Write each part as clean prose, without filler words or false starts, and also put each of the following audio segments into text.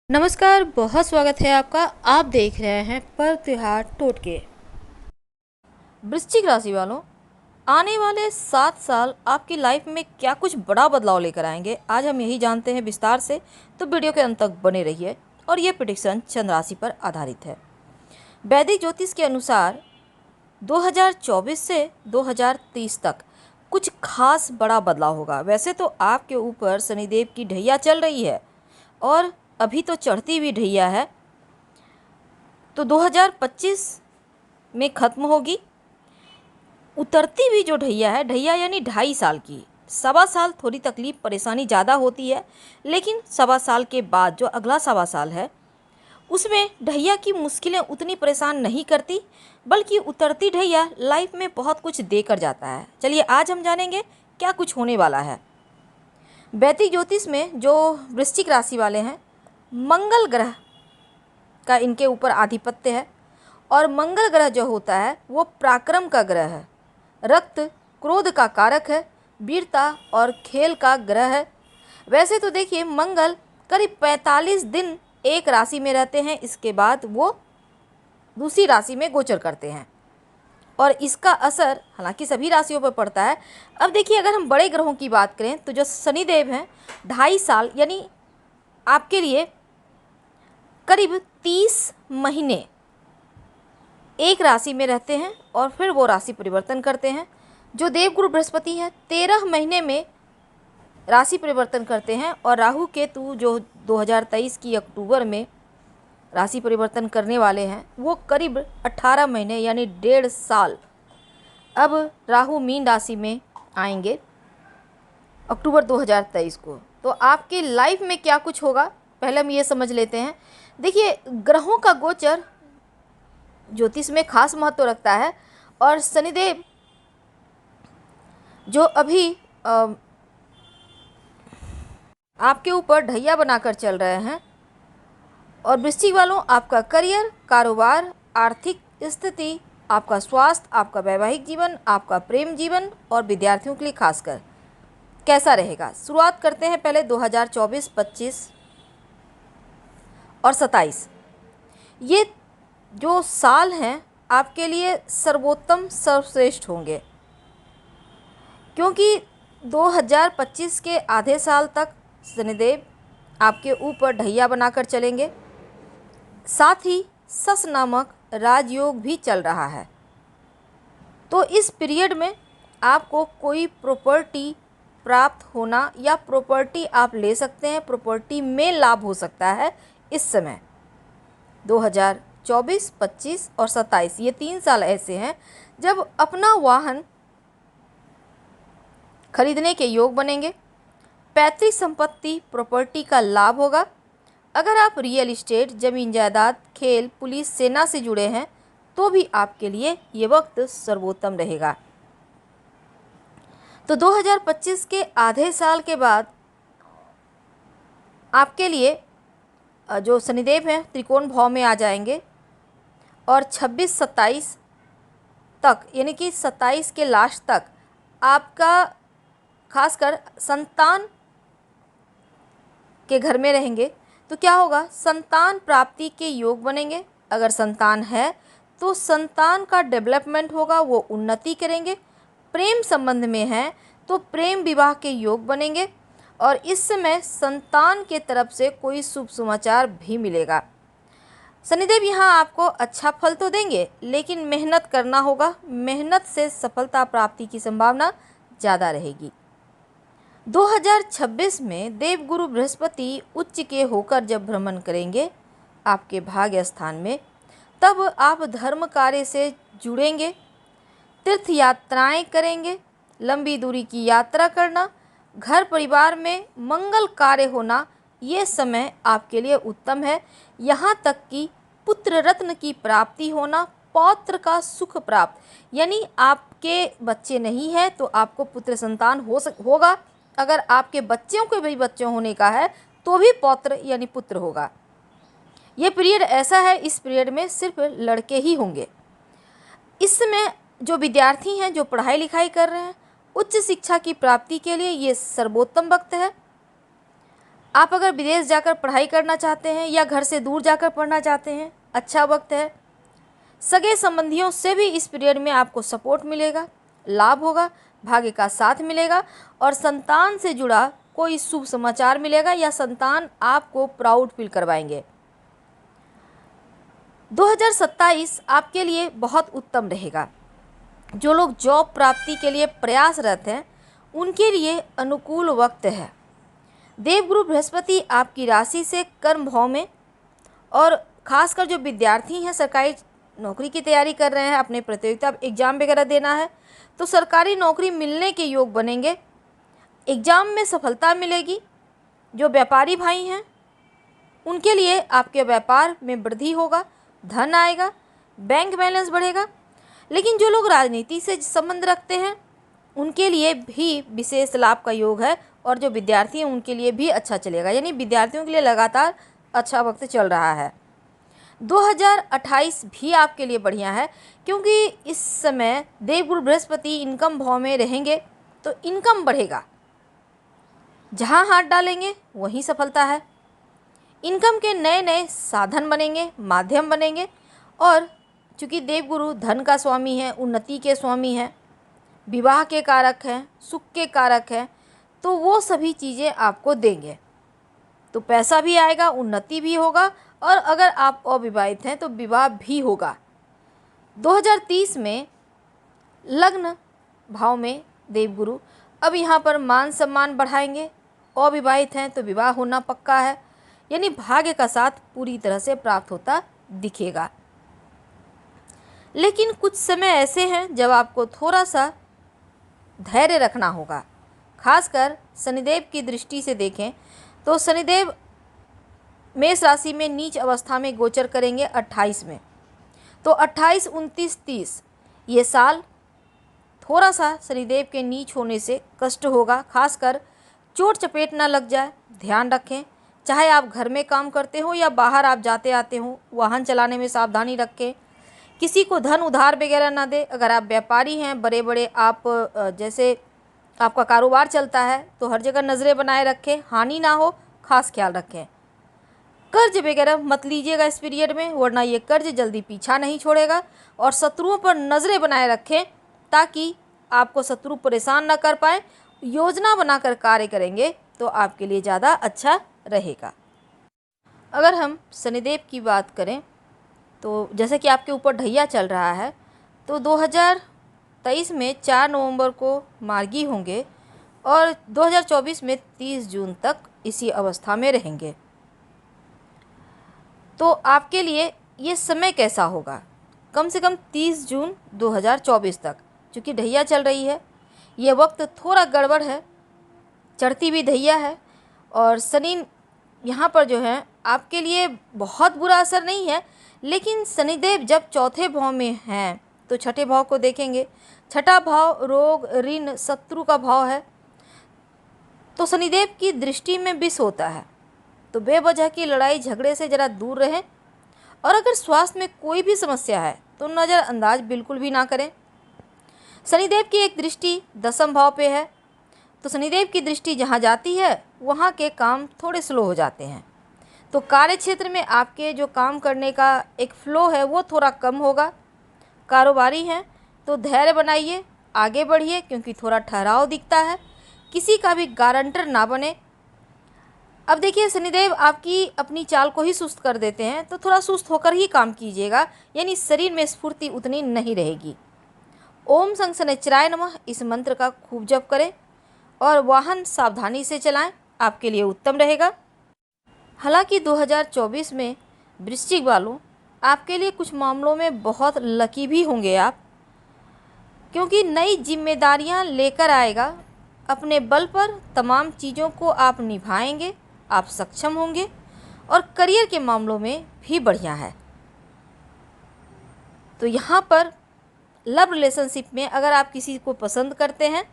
नमस्कार, बहुत स्वागत है आपका। आप देख रहे हैं पर्व त्योहार टोटके। वृश्चिक राशि वालों, आने वाले 7 साल आपकी लाइफ में क्या कुछ बड़ा बदलाव लेकर आएंगे, आज हम यही जानते हैं विस्तार से। तो वीडियो के अंत तक बने रहिए। और ये प्रेडिक्शन चंद्र राशि पर आधारित है। वैदिक ज्योतिष के अनुसार 2024 से 2030 तक कुछ खास बड़ा बदलाव होगा। वैसे तो आपके ऊपर शनिदेव की ढैया चल रही है और अभी तो चढ़ती हुई ढैया है, तो 2025 में ख़त्म होगी। उतरती हुई जो ढैया है, ढैया यानी 2.5 साल की, 1.25 साल थोड़ी तकलीफ परेशानी ज़्यादा होती है, लेकिन 1.25 साल के बाद जो अगला 1.25 साल है उसमें ढैया की मुश्किलें उतनी परेशान नहीं करती, बल्कि उतरती ढैया लाइफ में बहुत कुछ देकर जाता है। चलिए आज हम जानेंगे क्या कुछ होने वाला है। वैदिक ज्योतिष में जो वृश्चिक राशि वाले हैं, मंगल ग्रह का इनके ऊपर आधिपत्य है। और मंगल ग्रह जो होता है वो पराक्रम का ग्रह है, रक्त क्रोध का कारक है, वीरता और खेल का ग्रह है। वैसे तो देखिए, मंगल करीब 45 दिन एक राशि में रहते हैं, इसके बाद वो दूसरी राशि में गोचर करते हैं और इसका असर हालांकि सभी राशियों पर पड़ता है। अब देखिए, अगर हम बड़े ग्रहों की बात करें तो जो शनिदेव हैं, 2.5 साल यानी आपके लिए करीब 30 महीने एक राशि में रहते हैं और फिर वो राशि परिवर्तन करते हैं। जो देवगुरु बृहस्पति हैं, 13 महीने में राशि परिवर्तन करते हैं। और राहु केतु जो 2023 की अक्टूबर में राशि परिवर्तन करने वाले हैं, वो करीब 18 महीने यानी 1.5 साल अब राहु मीन राशि में आएंगे अक्टूबर 2023 को। तो आपकी लाइफ में क्या कुछ होगा, पहले हम ये समझ लेते हैं। देखिए, ग्रहों का गोचर ज्योतिष में खास महत्व रखता है। और शनिदेव जो अभी आपके ऊपर ढैया बनाकर चल रहे हैं, और वृश्चिक वालों, आपका करियर, कारोबार, आर्थिक स्थिति, आपका स्वास्थ्य, आपका वैवाहिक जीवन, आपका प्रेम जीवन और विद्यार्थियों के लिए खासकर कैसा रहेगा। शुरुआत करते हैं पहले 2024, 25 और 27। ये जो साल हैं आपके लिए सर्वोत्तम सर्वश्रेष्ठ होंगे, क्योंकि 2025 के आधे साल तक शनिदेव आपके ऊपर ढैया बनाकर चलेंगे। साथ ही सस नामक राजयोग भी चल रहा है। तो इस पीरियड में आपको कोई प्रॉपर्टी प्राप्त होना या प्रॉपर्टी आप ले सकते हैं, प्रॉपर्टी में लाभ हो सकता है इस समय। 2024, 25 और 27 ये 3 साल ऐसे हैं जब अपना वाहन खरीदने के योग बनेंगे। पैतृक संपत्ति प्रॉपर्टी का लाभ होगा। अगर आप रियल इस्टेट, जमीन जायदाद, खेल, पुलिस, सेना से जुड़े हैं तो भी आपके लिए ये वक्त सर्वोत्तम रहेगा। तो 2025 के आधे साल के बाद आपके लिए जो शनिदेव हैं त्रिकोण भाव में आ जाएंगे और 26-27 तक यानी कि 27 के लास्ट तक आपका खासकर संतान के घर में रहेंगे। तो क्या होगा, संतान प्राप्ति के योग बनेंगे। अगर संतान है तो संतान का डेवलपमेंट होगा, वो उन्नति करेंगे। प्रेम संबंध में है तो प्रेम विवाह के योग बनेंगे और इस समय संतान के तरफ से कोई शुभ समाचार भी मिलेगा। शनिदेव यहाँ आपको अच्छा फल तो देंगे, लेकिन मेहनत करना होगा। मेहनत से सफलता प्राप्ति की संभावना ज़्यादा रहेगी। 2026 में देवगुरु बृहस्पति उच्च के होकर जब भ्रमण करेंगे आपके भाग्य स्थान में, तब आप धर्म कार्य से जुड़ेंगे, तीर्थ यात्राएं करेंगे, लंबी दूरी की यात्रा करना, घर परिवार में मंगल कार्य होना, ये समय आपके लिए उत्तम है। यहाँ तक कि पुत्र रत्न की प्राप्ति होना, पौत्र का सुख प्राप्त, यानी आपके बच्चे नहीं है तो आपको पुत्र संतान होगा। अगर आपके बच्चों के भी बच्चे होने का है तो भी पौत्र यानी पुत्र होगा। ये पीरियड ऐसा है, इस पीरियड में सिर्फ लड़के ही होंगे। इस समय जो विद्यार्थी हैं, जो पढ़ाई लिखाई कर रहे हैं, उच्च शिक्षा की प्राप्ति के लिए ये सर्वोत्तम वक्त है। आप अगर विदेश जाकर पढ़ाई करना चाहते हैं या घर से दूर जाकर पढ़ना चाहते हैं, अच्छा वक्त है। सगे संबंधियों से भी इस पीरियड में आपको सपोर्ट मिलेगा, लाभ होगा, भाग्य का साथ मिलेगा और संतान से जुड़ा कोई शुभ समाचार मिलेगा या संतान आपको प्राउड फील करवाएंगे। 2027 आपके लिए बहुत उत्तम रहेगा। जो लोग जॉब प्राप्ति के लिए प्रयासरत हैं उनके लिए अनुकूल वक्त है। देवगुरु बृहस्पति आपकी राशि से कर्म भाव में, और खासकर जो विद्यार्थी हैं सरकारी नौकरी की तैयारी कर रहे हैं, अपने प्रतियोगिता एग्जाम वगैरह देना है, तो सरकारी नौकरी मिलने के योग बनेंगे। एग्जाम में सफलता मिलेगी। जो व्यापारी भाई हैं उनके लिए आपके व्यापार में वृद्धि होगा, धन आएगा, बैंक बैलेंस बढ़ेगा। लेकिन जो लोग राजनीति से संबंध रखते हैं उनके लिए भी विशेष लाभ का योग है, और जो विद्यार्थी हैं उनके लिए भी अच्छा चलेगा। यानी विद्यार्थियों के लिए लगातार अच्छा वक्त चल रहा है। 2028 भी आपके लिए बढ़िया है, क्योंकि इस समय देवगुरु बृहस्पति इनकम भाव में रहेंगे तो इनकम बढ़ेगा। जहां हाथ डालेंगे वहीं सफलता है। इनकम के नए नए साधन बनेंगे, माध्यम बनेंगे, और चूँकि देवगुरु धन का स्वामी है, उन्नति के स्वामी हैं, विवाह के कारक हैं, सुख के कारक हैं, तो वो सभी चीज़ें आपको देंगे। तो पैसा भी आएगा, उन्नति भी होगा, और अगर आप अविवाहित हैं तो विवाह भी होगा। 2030 में लग्न भाव में देवगुरु अब यहाँ पर मान सम्मान बढ़ाएंगे। अविवाहित हैं तो विवाह होना पक्का है, यानी भाग्य का साथ पूरी तरह से प्राप्त होता दिखेगा। लेकिन कुछ समय ऐसे हैं जब आपको थोड़ा सा धैर्य रखना होगा। खासकर शनिदेव की दृष्टि से देखें तो शनिदेव मेष राशि में नीच अवस्था में गोचर करेंगे 28 में। तो 28, 29, 30 ये साल थोड़ा सा शनिदेव के नीच होने से कष्ट होगा। खासकर चोट चपेट ना लग जाए, ध्यान रखें। चाहे आप घर में काम करते हो या बाहर आप जाते आते हो, वाहन चलाने में सावधानी रखें। किसी को धन उधार वगैरह ना दे। अगर आप व्यापारी हैं, बड़े बड़े आप जैसे आपका कारोबार चलता है, तो हर जगह नज़रें बनाए रखें, हानि ना हो, खास ख्याल रखें। कर्ज वगैरह मत लीजिएगा इस पीरियड में, वरना ये कर्ज जल्दी पीछा नहीं छोड़ेगा। और शत्रुओं पर नज़रें बनाए रखें ताकि आपको शत्रु परेशान ना कर पाए। योजना बनाकर कार्य करेंगे तो आपके लिए ज़्यादा अच्छा रहेगा। अगर हम शनिदेव की बात करें तो जैसे कि आपके ऊपर ढैया चल रहा है, तो 2023 में 4 नवंबर को मार्गी होंगे और 2024 में 30 जून तक इसी अवस्था में रहेंगे। तो आपके लिए ये समय कैसा होगा? कम से कम 30 जून 2024 तक, क्योंकि ढैया चल रही है, ये वक्त थोड़ा गड़बड़ है, चढ़ती भी ढैया है। और शनि यहाँ पर जो है आपके लिए बहुत बुरा असर नहीं है, लेकिन शनिदेव जब चौथे भाव में हैं तो छठे भाव को देखेंगे। छठा भाव रोग, ऋण, शत्रु का भाव है, तो शनिदेव की दृष्टि में विष होता है। तो बेवजह की लड़ाई झगड़े से ज़रा दूर रहें, और अगर स्वास्थ्य में कोई भी समस्या है तो नज़रअंदाज बिल्कुल भी ना करें। शनिदेव की एक दृष्टि 10वें भाव पे है, तो शनिदेव की दृष्टि जहाँ जाती है वहाँ के काम थोड़े स्लो हो जाते हैं। तो कार्य क्षेत्र में आपके जो काम करने का एक फ्लो है वो थोड़ा कम होगा। कारोबारी हैं तो धैर्य बनाइए, आगे बढ़िए, क्योंकि थोड़ा ठहराव दिखता है। किसी का भी गारंटर ना बने। अब देखिए, शनिदेव आपकी अपनी चाल को ही सुस्त कर देते हैं, तो थोड़ा सुस्त होकर ही काम कीजिएगा, यानी शरीर में स्फूर्ति उतनी नहीं रहेगी। ओम संग शनिश्चराय नमः इस मंत्र का खूब जप करें और वाहन सावधानी से चलाएं, आपके लिए उत्तम रहेगा। हालांकि 2024 में वृश्चिक वालों आपके लिए कुछ मामलों में बहुत लकी भी होंगे आप, क्योंकि नई जिम्मेदारियां लेकर आएगा। अपने बल पर तमाम चीज़ों को आप निभाएंगे, आप सक्षम होंगे, और करियर के मामलों में भी बढ़िया है। तो यहाँ पर लव रिलेशनशिप में अगर आप किसी को पसंद करते हैं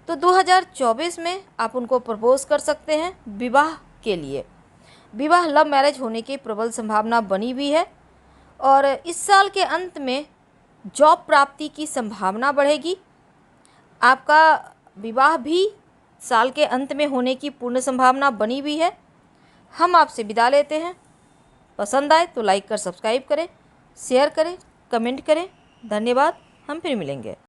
तो 2024 में आप उनको प्रपोज कर सकते हैं विवाह के लिए। विवाह लव मैरिज होने की प्रबल संभावना बनी हुई है, और इस साल के अंत में जॉब प्राप्ति की संभावना बढ़ेगी। आपका विवाह भी साल के अंत में होने की पूर्ण संभावना बनी हुई है। हम आपसे विदा लेते हैं। पसंद आए तो लाइक कर सब्सक्राइब करें, शेयर करें, कमेंट करें। धन्यवाद। हम फिर मिलेंगे।